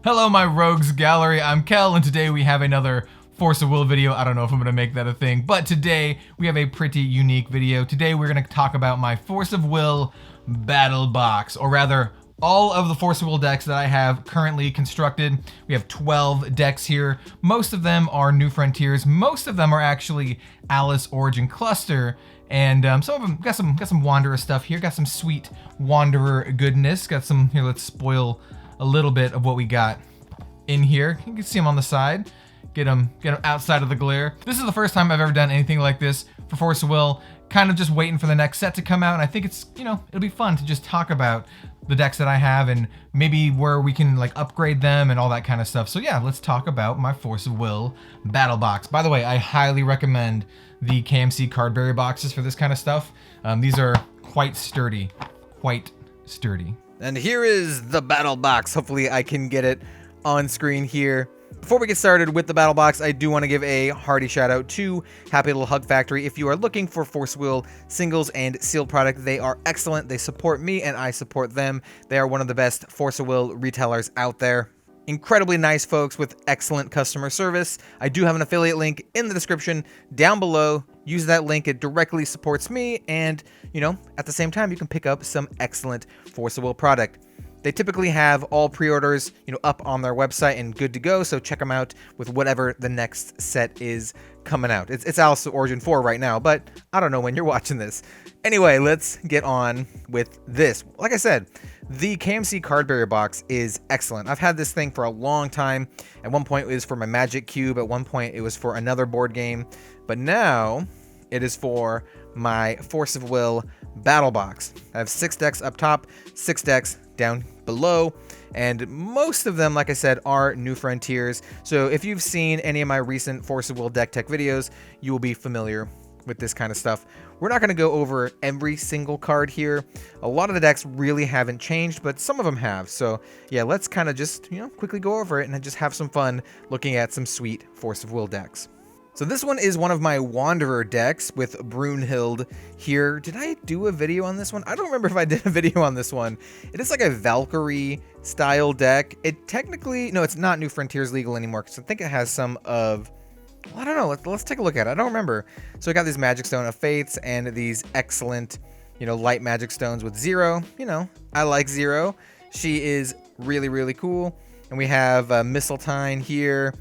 Hello my rogues gallery, I'm Kel, and today we have another Force of Will video. I don't know if I'm going to make that a thing, but today we have a pretty unique video. Today we're going to talk about my Force of Will BATTLEBOX, or rather, all of the Force of Will decks that I have currently constructed. We have 12 decks here. Most of them are New Frontiers. Most of them are actually Alice Origin Cluster. And some of them got some Wanderer stuff here. Got some sweet Wanderer goodness. Got some, here, let's spoil a little bit of what we got in here. You can see them on the side. Get them outside of the glare. This is the first time I've ever done anything like this for Force of Will. Kind of just waiting for the next set to come out. And I think it's, it'll be fun to just talk about the decks that I have and maybe where we can like upgrade them and all that kind of stuff. So yeah, let's talk about my Force of Will BATTLEBOX. By the way, I highly recommend the KMC Cardberry boxes for this kind of stuff. These are quite sturdy. And here is the BATTLEBOX. Hopefully I can get it on screen here. Before we get started with the BATTLEBOX, I do want to give a hearty shout out to Happy Little Hug Factory. If you are looking for Force of Will singles and sealed product, they are excellent. They support me and I support them. They are one of the best Force of Will retailers out there. Incredibly nice folks with excellent customer service. I do have an affiliate link in the description down below. Use that link, it directly supports me, and at the same time you can pick up some excellent Force of Will product. They typically have all pre-orders, up on their website and good to go, so check them out with whatever the next set is coming out. It's Alice Origin 4 right now, but I don't know when you're watching this. Anyway, let's get on with this. Like I said, the KMC Cardberry box is excellent. I've had this thing for a long time. At one point it was for my Magic Cube, at one point it was for another board game, but now it is for my Force of Will BATTLEBOX. I have 6 decks up top, 6 decks down below, and most of them, like I said, are New Frontiers. So if you've seen any of my recent Force of Will deck tech videos, you will be familiar with this kind of stuff. We're not going to go over every single card here. A lot of the decks really haven't changed, but some of them have. So yeah, let's kind of just quickly go over it and just have some fun looking at some sweet Force of Will decks. So this one is one of my Wanderer decks with Brunhild here. Did I do a video on this one? I don't remember if I did a video on this one. It is like a Valkyrie style deck. It technically, no, it's not New Frontiers legal anymore because I think it has some of, well, I don't know. Let's take a look at it. I don't remember. So I got these Magic Stone of Fates and these excellent, light Magic Stones with Zero. I like Zero. She is really, really cool. And we have Mistletoe here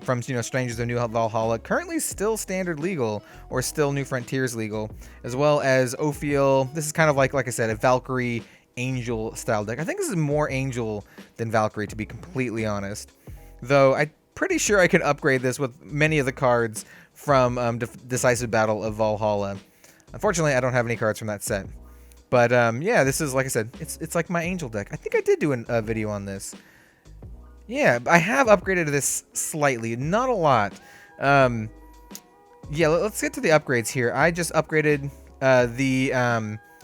from Strangers of New Valhalla, currently still standard legal or still New Frontiers legal, as well as Ophiel. This is kind of like I said, a Valkyrie Angel style deck. I think this is more Angel than Valkyrie, to be completely honest. Though I'm pretty sure I could upgrade this with many of the cards from Decisive Battle of Valhalla. Unfortunately, I don't have any cards from that set. But yeah, this is, like I said, it's like my Angel deck. I think I did do a video on this. Yeah, I have upgraded this slightly, not a lot. Yeah, let's get to the upgrades here. I just upgraded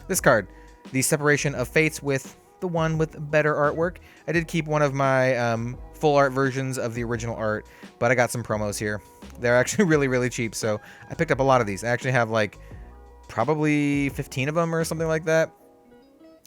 this card, the Separation of Fates, with the one with better artwork. I did keep one of my full art versions of the original art, but I got some promos here. They're actually really, really cheap, so I picked up a lot of these. I actually have like probably 15 of them or something like that.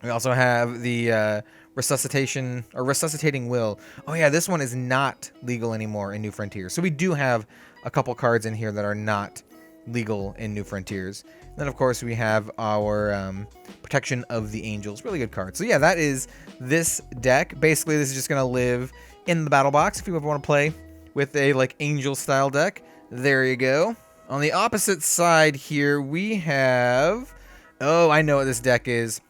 We also have the Resuscitating Will. Oh yeah, this one is not legal anymore in New Frontiers. So we do have a couple cards in here that are not legal in New Frontiers. And then of course we have our Protection of the Angels. Really good card. So yeah, that is this deck. Basically, this is just going to live in the BATTLEBOX. If you ever want to play with a Angel style deck, there you go. On the opposite side here, we have... Oh, I know what this deck is.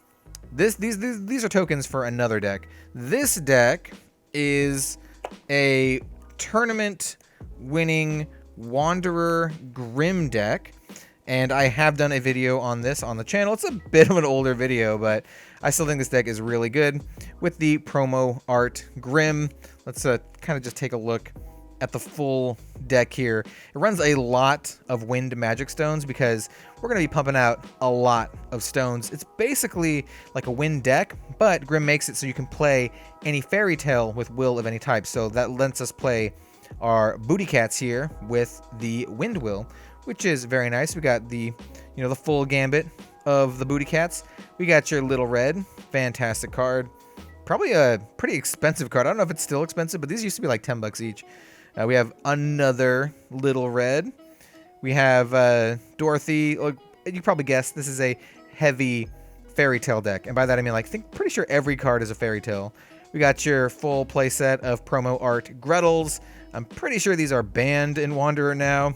These are tokens for another deck. This deck is a tournament winning Wanderer Grim deck, and I have done a video on this on the channel. It's a bit of an older video, but I still think this deck is really good with the promo art Grim. Let's kind of just take a look at the full deck here. It runs a lot of wind Magic Stones because we're going to be pumping out a lot of stones. It's basically like a wind deck, but Grim makes it so you can play any fairy tale with will of any type. So that lets us play our Booty Cats here with the Wind Will, which is very nice. We got the, the full gambit of the Booty Cats. We got your Little Red, fantastic card. probably a pretty expensive card. I don't know if it's still expensive, but these used to be like 10 bucks each. We have another Little Red. We have Dorothy. Look, you probably guessed this is a heavy fairy tale deck, and by that I mean like pretty sure every card is a fairy tale. We got your full playset of promo art Gretels. I'm pretty sure these are banned in Wanderer now.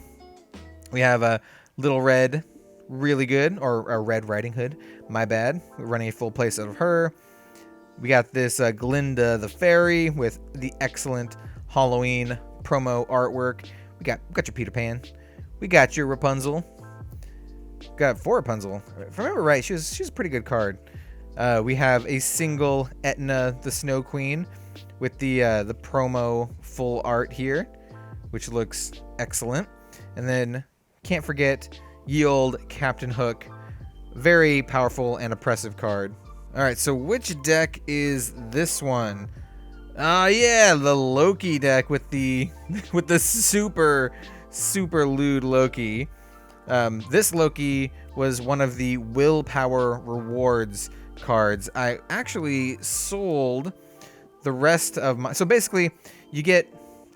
We have a Little Red, really good, or a Red Riding Hood. My bad. We're running a full playset of her. We got this Glinda the Fairy with the excellent Halloween promo artwork. We got your Peter Pan. We got your Rapunzel. Got 4 Rapunzel. If I remember right, she's a pretty good card. We have a single Etna the Snow Queen with the promo full art here, which looks excellent. And then can't forget ye old Captain Hook. Very powerful and oppressive card. All right, so which deck is this one? Yeah, the Loki deck with the super lewd Loki. This Loki was one of the willpower rewards cards. I actually sold the rest of my... So basically,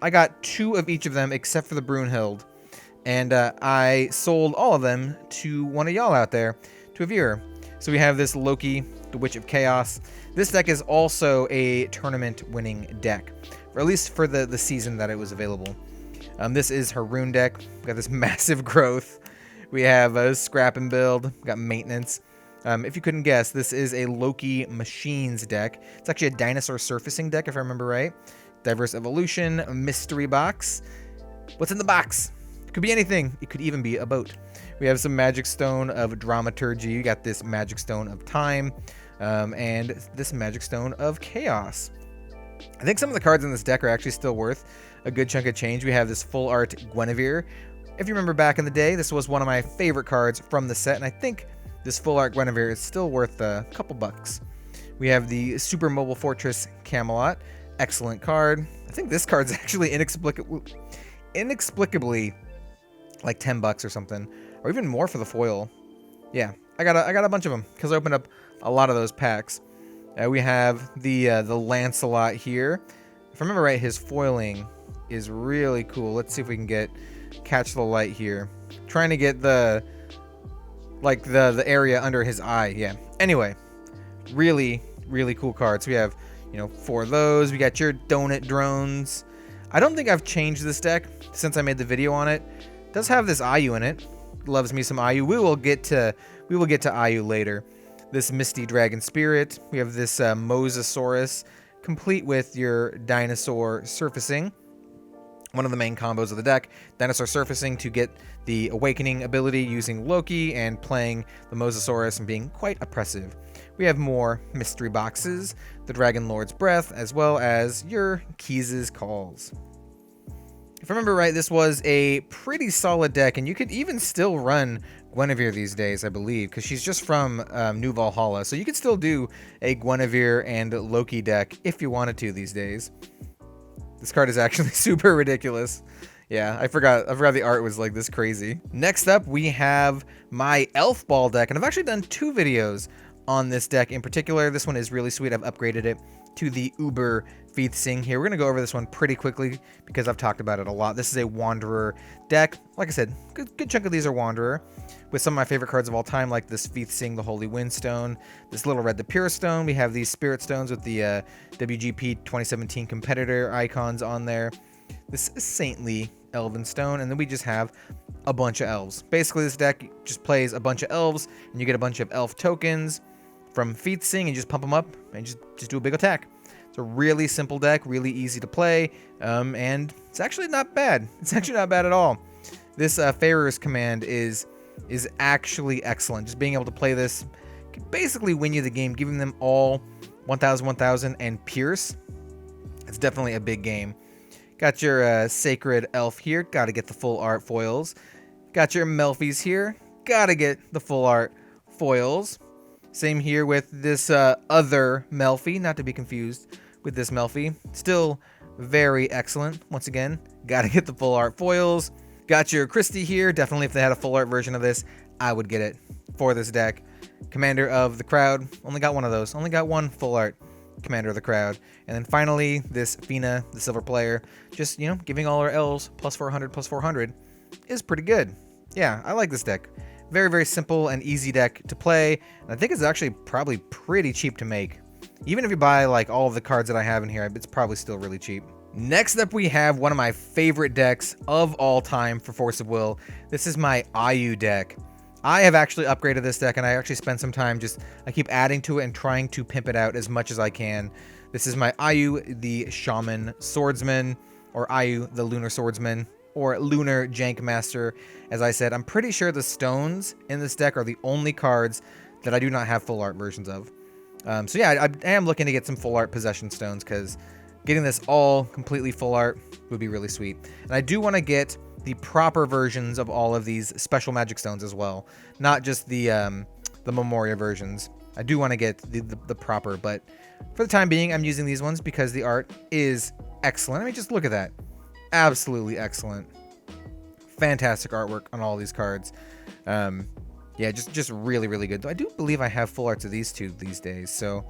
I got 2 of each of them except for the Brunhild. And I sold all of them to one of y'all out there, to a viewer. So we have this Loki, the Witch of Chaos. This deck is also a tournament-winning deck, or at least for the season that it was available. This is her rune deck. We got this massive growth. We have a scrap and build. We got maintenance. If you couldn't guess, this is a Loki Machines deck. It's actually a dinosaur surfacing deck, if I remember right. Diverse Evolution, mystery box. What's in the box? It could be anything. It could even be a boat. We have some Magic Stone of Dramaturgy. You got this Magic Stone of Time, and this Magic Stone of Chaos. I think some of the cards in this deck are actually still worth a good chunk of change. We have this full art Guinevere. If you remember back in the day, this was one of my favorite cards from the set, and I think this full art Guinevere is still worth a couple bucks. We have the Super Mobile Fortress Camelot. Excellent card. I think this card's actually inexplicably like 10 bucks or something, or even more for the foil. Yeah, I got a bunch of them because I opened up a lot of those packs. We have the Lancelot here. If I remember right, his foiling is really cool. Let's see if we can catch the light here. Trying to get the area under his eye. Yeah. Anyway, really cool cards. We have 4 of those. We got your donut drones. I don't think I've changed this deck since I made the video on it. It does have this Ayu in it. Loves me some Ayu. We will get to Ayu later. This Misty Dragon Spirit. We have this Mosasaurus, complete with your Dinosaur Surfacing. One of the main combos of the deck. Dinosaur Surfacing to get the Awakening ability using Loki and playing the Mosasaurus and being quite oppressive. We have more mystery boxes, the Dragon Lord's Breath, as well as your Keys' Calls. If I remember right, this was a pretty solid deck, and you could even still run Guinevere these days, I believe, because she's just from New Valhalla, so you could still do a Guinevere and Loki deck if you wanted to these days. This card is actually super ridiculous. Yeah, I forgot the art was like this crazy. Next up, we have my Elf Ball deck, and I've actually done 2 videos on this deck in particular. This one is really sweet. I've upgraded it to the Uber Featsing here. We're going to go over this one pretty quickly because I've talked about it a lot. This is a Wanderer deck. Like I said, good chunk of these are Wanderer, with some of my favorite cards of all time, like this Featsing, the Holy Windstone, this Little Red, the Pure Stone. We have these Spirit Stones with the WGP 2017 competitor icons on there. This Saintly Elven Stone, and then we just have a bunch of elves. Basically, this deck just plays a bunch of elves, and you get a bunch of elf tokens from Featsing, and you just pump them up and just do a big attack. It's a really simple deck, really easy to play, and it's actually not bad. It's actually not bad at all. This Farer's command is actually excellent. Just being able to play this can basically win you the game, giving them all 1000, and Pierce. It's definitely a big game. Got your Sacred Elf here. Got to get the full art foils. Got your Melfies here. Got to get the full art foils. Same here with this other Melfie, not to be confused with this Melfie. Still very excellent. Once again, got to get the full art foils. Got your Christie here. Definitely if they had a full art version of this, I would get it for this deck. Commander of the Crowd. Only got one of those. Only got one full art. Commander of the Crowd. And then finally, this Fina, the Silver Player, just, you know, giving all our L's plus 400 is pretty good. Yeah, I like this deck. Very, very simple and easy deck to play. And I think it's actually probably pretty cheap to make. Even if you buy like all of the cards that I have in here, it's probably still really cheap. Next up, we have one of my favorite decks of all time for Force of Will. This is my Ayu deck. I have actually upgraded this deck, and I actually spent some time I keep adding to it and trying to pimp it out as much as I can. This is my Ayu, the Shaman Swordsman, or Ayu, the Lunar Swordsman, or Lunar Jank Master. As I said, I'm pretty sure the stones in this deck are the only cards that I do not have full art versions of. So yeah, I am looking to get some full art possession stones, because getting this all completely full art would be really sweet. And I do want to get the proper versions of all of these special magic stones as well, not just the Memoria versions. I do want to get the proper, but for the time being, I'm using these ones because the art is excellent. I mean, just look at that. Absolutely excellent. Fantastic artwork on all these cards. Yeah, just really, really good. Though I do believe I have full arts of these two these days, so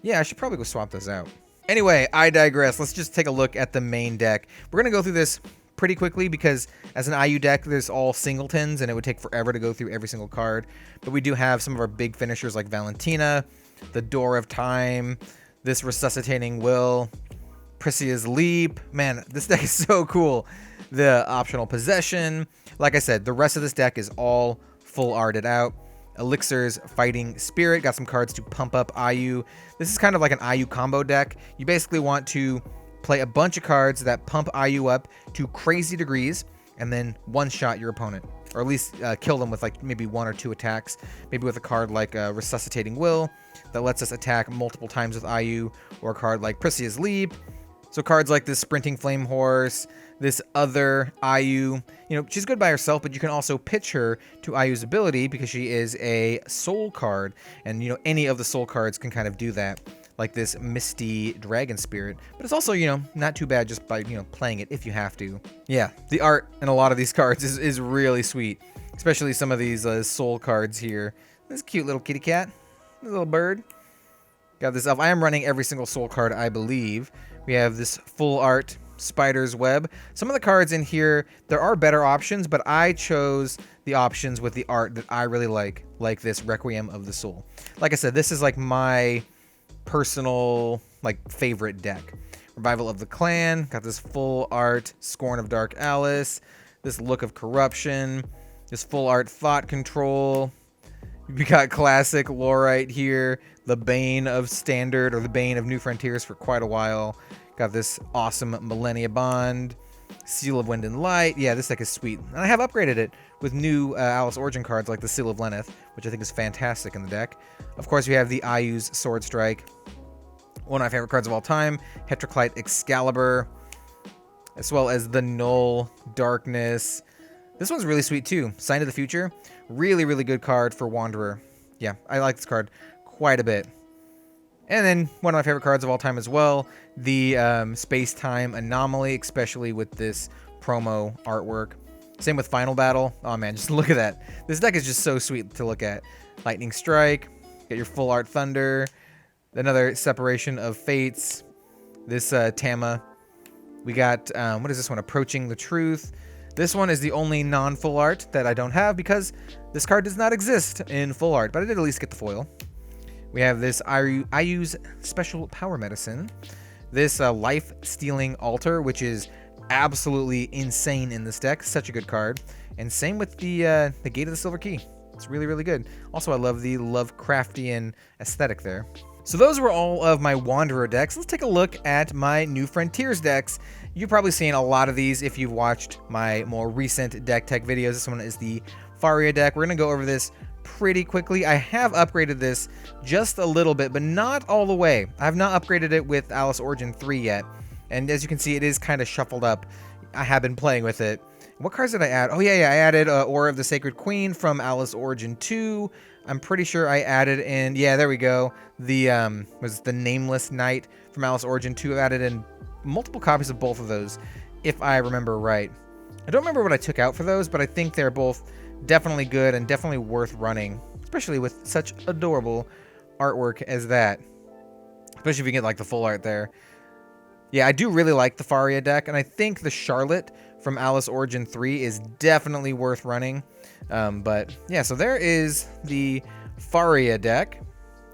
yeah, I should probably go swap those out. Anyway, I digress. Let's just take a look at the main deck. We're going to go through this pretty quickly because as an Ayu deck, there's all singletons, and it would take forever to go through every single card. But we do have some of our big finishers like Valentina, the Door of Time, this Resuscitating Will, Priscia's Leap. Man, this deck is so cool. The optional Possession. Like I said, the rest of this deck is all full arted out. Elixir's Fighting Spirit. Got some cards to pump up Ayu. This is kind of like an Ayu combo deck. You basically want to play a bunch of cards that pump Ayu up to crazy degrees and then one-shot your opponent. Or at least kill them with like maybe 1 or 2 attacks. Maybe with a card like Resuscitating Will that lets us attack multiple times with Ayu. Or a card like Priscia's Leap. So cards like this Sprinting Flame Horse, this other Ayu, you know, she's good by herself, but you can also pitch her to Ayu's ability because she is a soul card. And, you know, any of the soul cards can kind of do that, like this Misty Dragon Spirit. But it's also, you know, not too bad just by, you know, playing it if you have to. Yeah, the art in a lot of these cards is really sweet, especially some of these soul cards here. This cute little kitty cat, this little bird. Got this elf. I am running every single soul card, I believe. We have this full art Spider's Web. Some of the cards in here, there are better options, but I chose the options with the art that I really like this Requiem of the Soul. Like I said, this is like my personal like favorite deck. Revival of the Clan, got this full art Scorn of Dark Alice, this Look of Corruption, this full art Thought Control. We got classic Lorite here, the Bane of Standard, or the Bane of New Frontiers for quite a while. Got this awesome Millennia Bond, Seal of Wind and Light. Yeah, this deck is sweet. And I have upgraded it with new Alice Origin cards like the Seal of Lenneth, which I think is fantastic in the deck. Of course, we have the Ayu's Sword Strike, one of my favorite cards of all time, Heteroclite Excalibur, as well as the Null Darkness. This one's really sweet too. Sign of the Future. Really, really good card for Wanderer. Yeah, I like this card quite a bit. And then one of my favorite cards of all time as well, the Space-Time Anomaly, especially with this promo artwork. Same with Final Battle. Oh man, just look at that. This deck is just so sweet to look at. Lightning Strike, get your full art Thunder, another Separation of Fates, this Tama. We got, what is this one? Approaching the Truth. This one is the only non-full art that I don't have because this card does not exist in full art, but I did at least get the foil. We have this Ayu's Special Power Medicine, this Life-Stealing Altar, which is absolutely insane in this deck. Such a good card. And same with the Gate of the Silver Key. It's really, really good. Also, I love the Lovecraftian aesthetic there. So those were all of my Wanderer decks. Let's take a look at my New Frontiers decks. You've probably seen a lot of these if you've watched my more recent deck tech videos. This one is the Faria deck. We're going to go over this pretty quickly. I have upgraded this just a little bit, but not all the way. I have not upgraded it with Alice Origin 3 yet. And as you can see, it is kind of shuffled up. I have been playing with it. What cards did I add? Oh, yeah, I added Aura of the Sacred Queen from Alice Origin 2. I'm pretty sure I added in, yeah, there we go. The, was the Nameless Knight from Alice Origin 2. I added in multiple copies of both of those, if I remember right. I don't remember what I took out for those, but I think they're both definitely good and definitely worth running, especially with such adorable artwork as that. especially if you get like the full art there. Yeah, I do really like the Faria deck, and I think the Charlotte from Alice Origin 3 is definitely worth running. But yeah, so there is the Faria deck.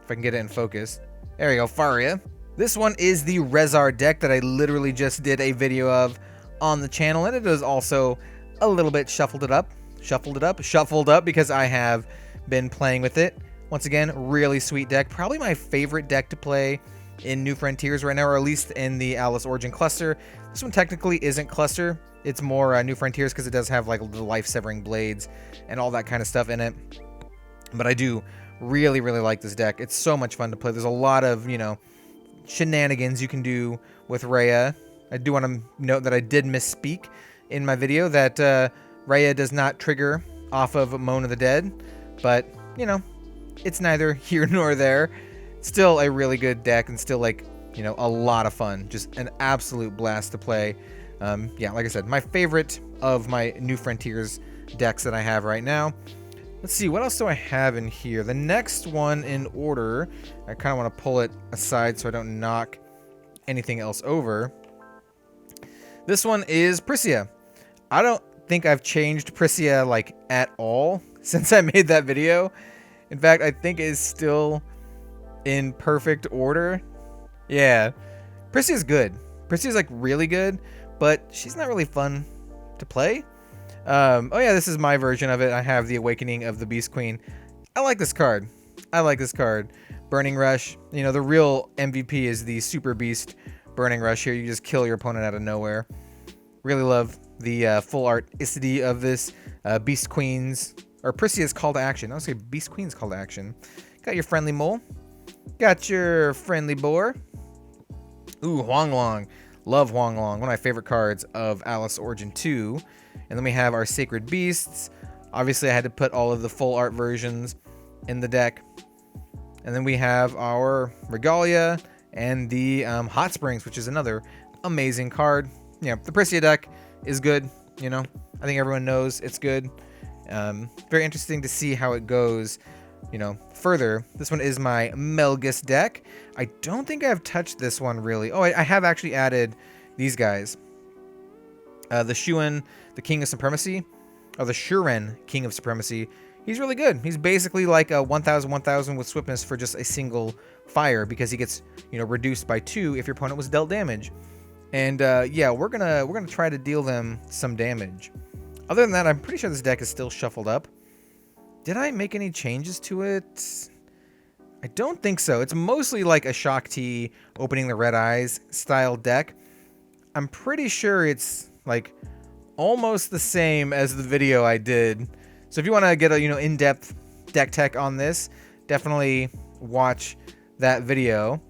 If I can get it in focus. There we go, Faria. This one is the Rezar deck that I literally just did a video of on the channel, and it is also a little bit shuffled up because I have been playing with it. Once again, really sweet deck. Probably my favorite deck to play in New Frontiers right now, or at least in the Alice Origin cluster. This one technically isn't cluster. It's more New Frontiers because it does have like the life-severing blades and all that kind of stuff in it. But I do really like this deck. It's so much fun to play. There's a lot of, you know, shenanigans you can do with Rhea. I do want to note that I did misspeak in my video that Rhea does not trigger off of Moan of the Dead, but, you know, it's neither here nor there. Still a really good deck and still, like, you know, a lot of fun. Just an absolute blast to play. Yeah, like I said, my favorite of my New Frontiers decks that I have right now. Let's see, what else do I have in here? The next one in order, I kind of want to pull it aside so I don't knock anything else over. This one is Priscia. I don't think I've changed Priscia, like, at all since I made that video. In fact, I think it is still in perfect order. Yeah, Priscia's good. Priscia's, like, really good, but she's not really fun to play. Oh yeah, this is my version of it. I have the Awakening of the Beast Queen. I like this card. Burning Rush. You know, the real MVP is the Super Beast Burning Rush here. You just kill your opponent out of nowhere. Really love the full art isity of this. Beast Queen's, or Priscia's call to action. I would say Beast Queen's call to action. Got your friendly mole. Got your friendly boar. Ooh, Huanglong. Love Huanglong. One of my favorite cards of Alice Origin 2. And then we have our Sacred Beasts. Obviously, I had to put all of the full art versions in the deck. And then we have our Regalia and the Hot Springs, which is another amazing card. Yeah, the Priscia deck is good. You know, I think everyone knows it's good. Very interesting to see how it goes, you know, further. This one is my Melgus deck. I don't think I've touched this one really. Oh, I have actually added these guys. The Shuan, the King of Supremacy, or the Shuren, King of Supremacy. He's really good. He's basically like a 1000 with swiftness for just a single fire because he gets, you know, reduced by 2 if your opponent was dealt damage. And yeah, we're gonna try to deal them some damage. Other than that, I'm pretty sure this deck is still shuffled up. Did I make any changes to it? I don't think so. It's mostly like a Shakti opening the red eyes style deck. I'm pretty sure it's like almost the same as the video I did. So if you want to get a, you know, in-depth deck tech on this, definitely watch that video.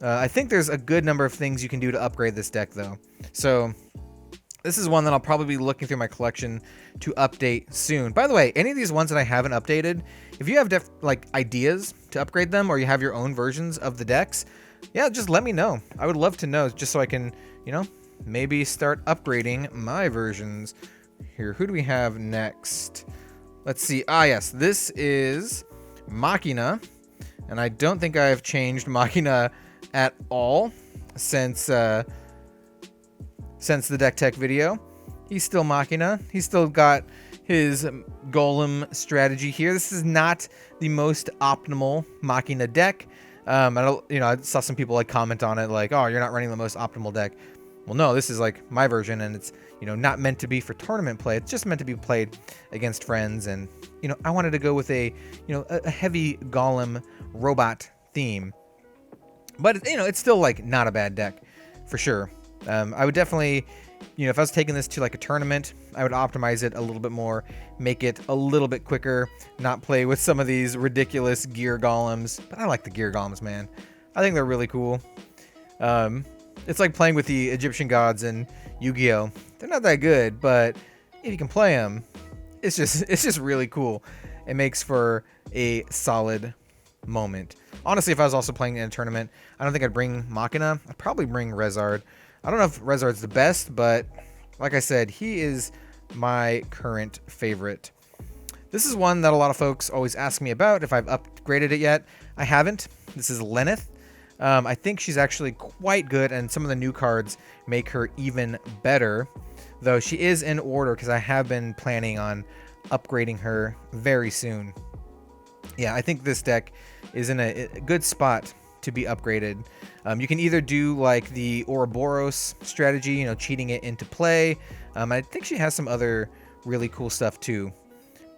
I think there's a good number of things you can do to upgrade this deck though. So this is one that I'll probably be looking through my collection to update soon. By the way, any of these ones that I haven't updated, if you have like ideas to upgrade them or you have your own versions of the decks, yeah, just let me know. I would love to know just so I can, you know, maybe start upgrading my versions. Here, who do we have next? Let's see. Ah, yes, this is Machina. And I don't think I've changed Machina at all since the deck tech video. He's still Machina. He's still got his golem strategy here. This is not the most optimal Machina deck. I saw some people like comment on it like, oh, you're not running the most optimal deck. Well, no, this is like my version, and it's, you know, not meant to be for tournament play. It's just meant to be played against friends. And, you know, I wanted to go with a heavy golem robot theme. But, you know, it's still like not a bad deck for sure. I would definitely, you know, if I was taking this to like a tournament, I would optimize it a little bit more, make it a little bit quicker, not play with some of these ridiculous gear golems. But I like the gear golems, man. I think they're really cool. It's like playing with the Egyptian gods in Yu-Gi-Oh! They're not that good, but if you can play them, it's just really cool. It makes for a solid moment. Honestly, if I was also playing in a tournament, I don't think I'd bring Machina. I'd probably bring Rezard. I don't know if Rezard's the best, but like I said, he is my current favorite. This is one that a lot of folks always ask me about if I've upgraded it yet. I haven't. This is Lenneth. I think she's actually quite good, and some of the new cards make her even better. Though she is in order because I have been planning on upgrading her very soon. Yeah, I think this deck is in a good spot to be upgraded. You can either do like the Ouroboros strategy, you know, cheating it into play. I think she has some other really cool stuff too.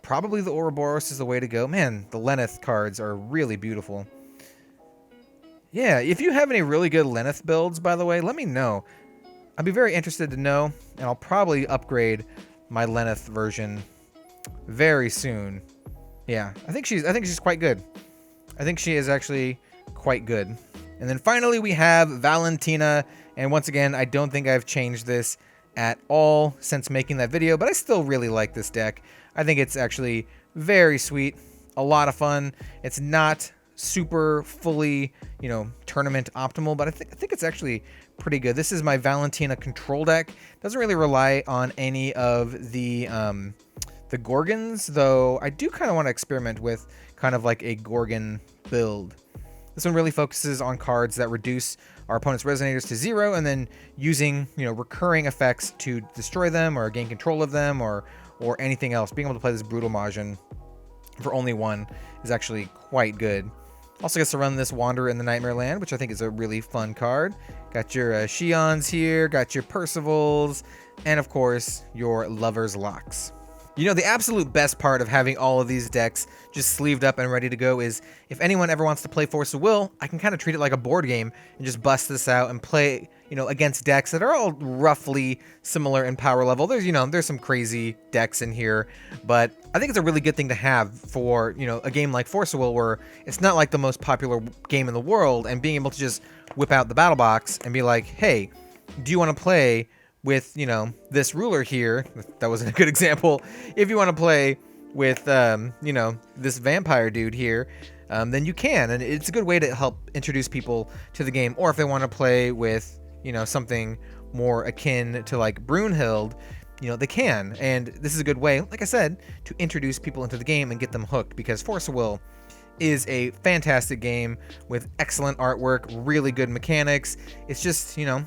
Probably the Ouroboros is the way to go. Man, the Lenneth cards are really beautiful. Yeah, if you have any really good Lenneth builds, by the way, let me know. I'd be very interested to know, and I'll probably upgrade my Lenneth version very soon. Yeah, I think she's quite good. I think she is actually quite good. And then finally we have Valentina, and once again, I don't think I've changed this at all since making that video, but I still really like this deck. I think it's actually very sweet, a lot of fun. It's not super fully, you know, tournament optimal, but I think it's actually pretty good. This is my Valentina control deck. Doesn't really rely on any of the Gorgons, though I do kind of want to experiment with kind of like a Gorgon build. This one really focuses on cards that reduce our opponent's resonators to 0, and then using, you know, recurring effects to destroy them or gain control of them or anything else. Being able to play this Brutal Majin for only 1 is actually quite good. Also gets to run this Wanderer in the Nightmare Land, which I think is a really fun card. Got your Xions here, got your Percivals, and of course, your Lover's Locks. You know, the absolute best part of having all of these decks just sleeved up and ready to go is if anyone ever wants to play Force of Will, I can kind of treat it like a board game and just bust this out and play, you know, against decks that are all roughly similar in power level. There's, you know, there's some crazy decks in here, but I think it's a really good thing to have for, you know, a game like Force of Will where it's not like the most popular game in the world, and being able to just whip out the battle box and be like, hey, do you want to play with, you know, this ruler here? That wasn't a good example. If you want to play with, you know, this vampire dude here, then you can. And it's a good way to help introduce people to the game. Or if they want to play with, you know, something more akin to like Brunhild, you know, they can. And this is a good way, like I said, to introduce people into the game and get them hooked, because Force of Will is a fantastic game with excellent artwork, really good mechanics. It's just, you know,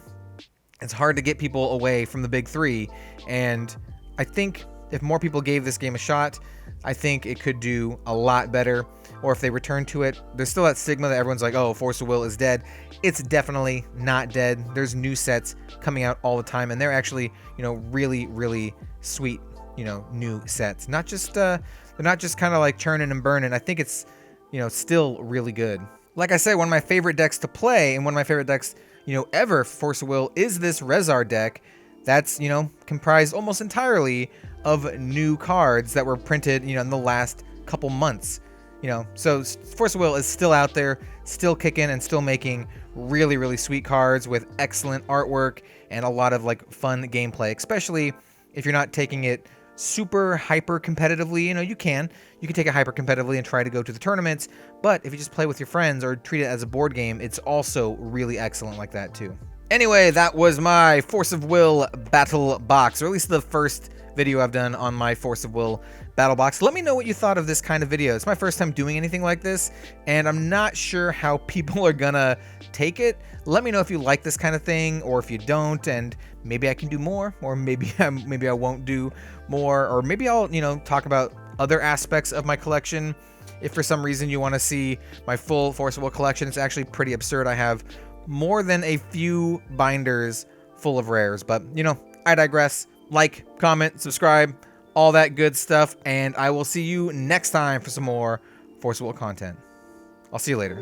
it's hard to get people away from the big three, and I think if more people gave this game a shot, I think it could do a lot better. Or if they return to it, there's still that stigma that everyone's like, oh, Force of Will is dead. It's definitely not dead. There's new sets coming out all the time, and they're actually, you know, really, really sweet, you know, new sets. Not just, they're not just kind of like churning and burning. I think it's, you know, still really good. Like I said, one of my favorite decks to play, and one of my favorite decks, you know, ever for Force of Will is this Rezar deck that's, you know, comprised almost entirely of new cards that were printed, you know, in the last couple months. You know, so Force of Will is still out there, still kicking and still making really, really sweet cards with excellent artwork and a lot of like fun gameplay, especially if you're not taking it super hyper competitively. You know, you can take it hyper competitively and try to go to the tournaments, but if you just play with your friends or treat it as a board game, it's also really excellent like that too. Anyway, that was my Force of Will Battle Box, or at least the first video I've done on my Force of Will Battle Box. Let me know what you thought of this kind of video. It's my first time doing anything like this, and I'm not sure how people are gonna take it. Let me know if you like this kind of thing, or if you don't, and maybe I can do more, or maybe I won't do more, or maybe I'll, you know, talk about other aspects of my collection. If for some reason you want to see my full Force of Will collection, it's actually pretty absurd. I have more than a few binders full of rares, but you know, I digress. Like, comment, subscribe, all that good stuff, and I will see you next time for some more Force of Will content. I'll see you later.